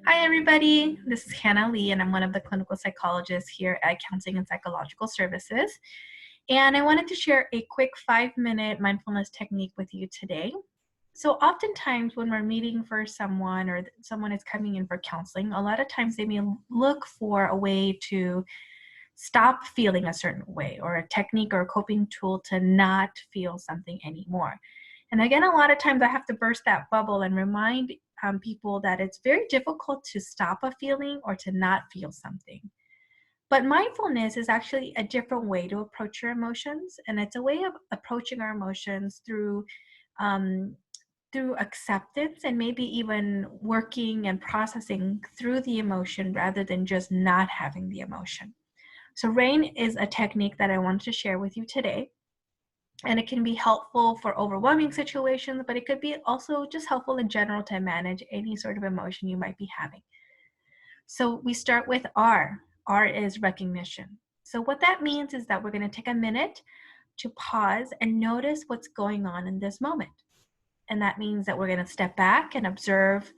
Hi, everybody. This is Hannah Lee, and I'm one of the clinical psychologists here at Counseling and Psychological Services. And I wanted to share a quick 5-minute mindfulness technique with you today. So oftentimes when we're meeting for someone or someone is coming in for counseling, a lot of times they may look for a way to stop feeling a certain way, or a technique or a coping tool to not feel something anymore. And again, a lot of times I have to burst that bubble and remind people that it's very difficult to stop a feeling or to not feel something. But mindfulness is actually a different way to approach your emotions, and it's a way of approaching our emotions um, through acceptance and maybe even working and processing through the emotion rather than just not having the emotion. So RAIN is a technique that I wanted to share with you today. And it can be helpful for overwhelming situations, but it could be also just helpful in general to manage any sort of emotion you might be having. So we start with R. R is recognition. So what that means is that we're going to take a minute to pause and notice what's going on in this moment. And that means that we're going to step back and observe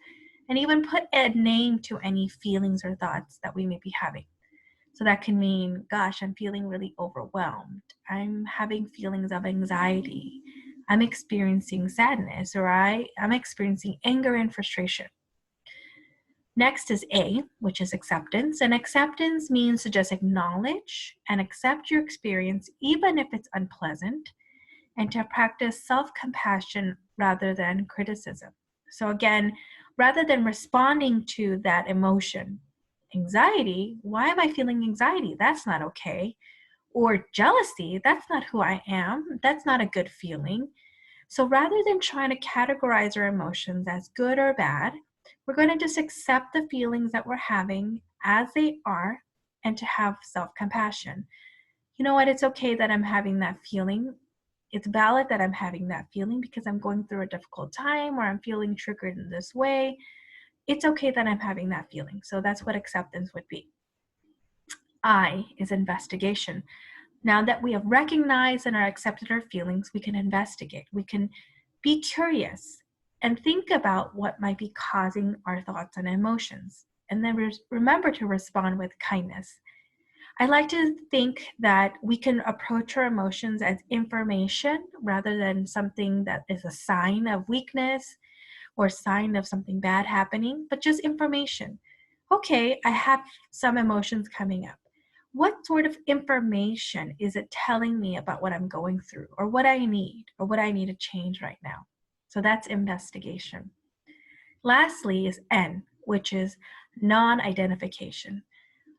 and even put a name to any feelings or thoughts that we may be having. So that can mean, gosh, I'm feeling really overwhelmed. I'm having feelings of anxiety. I'm experiencing sadness, or I'm experiencing anger and frustration. Next is A, which is acceptance. And acceptance means to just acknowledge and accept your experience, even if it's unpleasant, and to practice self-compassion rather than criticism. So again, rather than responding to that emotion, anxiety, why am I feeling anxiety? That's not okay. Or jealousy, that's not who I am. That's not a good feeling. So rather than trying to categorize our emotions as good or bad, we're going to just accept the feelings that we're having as they are and to have self-compassion. You know what? It's okay that I'm having that feeling. It's valid that I'm having that feeling because I'm going through a difficult time or I'm feeling triggered in this way. It's okay that I'm having that feeling. So that's what acceptance would be. I is investigation. Now that we have recognized and are accepted our feelings, we can investigate. We can be curious and think about what might be causing our thoughts and emotions. And then remember to respond with kindness. I like to think that we can approach our emotions as information rather than something that is a sign of weakness or sign of something bad happening, but just information. Okay, I have some emotions coming up. What sort of information is it telling me about what I'm going through or what I need to change right now? So that's investigation. Lastly is N, which is non-identification.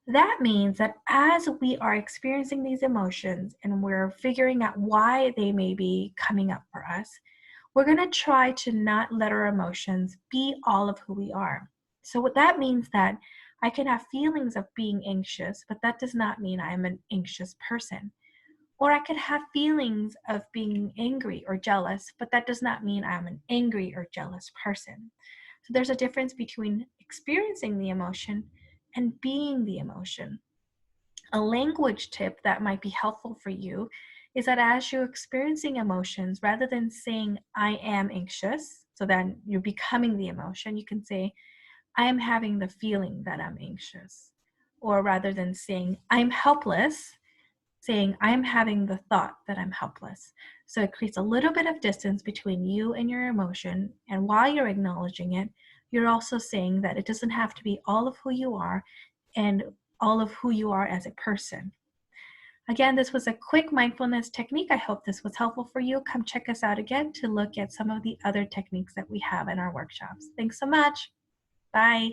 That means that as we are experiencing these emotions and we're figuring out why they may be coming up for us, we're going to try to not let our emotions be all of who we are. So what that means that I can have feelings of being anxious, but that does not mean I am an anxious person. Or I could have feelings of being angry or jealous, but that does not mean I'm an angry or jealous person. So there's a difference between experiencing the emotion and being the emotion. A language tip that might be helpful for you is that as you're experiencing emotions, rather than saying, I am anxious, so then you're becoming the emotion, you can say, I am having the feeling that I'm anxious. Or rather than saying, I'm helpless, saying, I'm having the thought that I'm helpless. So it creates a little bit of distance between you and your emotion. And while you're acknowledging it, you're also saying that it doesn't have to be all of who you are and all of who you are as a person. Again, this was a quick mindfulness technique. I hope this was helpful for you. Come check us out again to look at some of the other techniques that we have in our workshops. Thanks so much. Bye.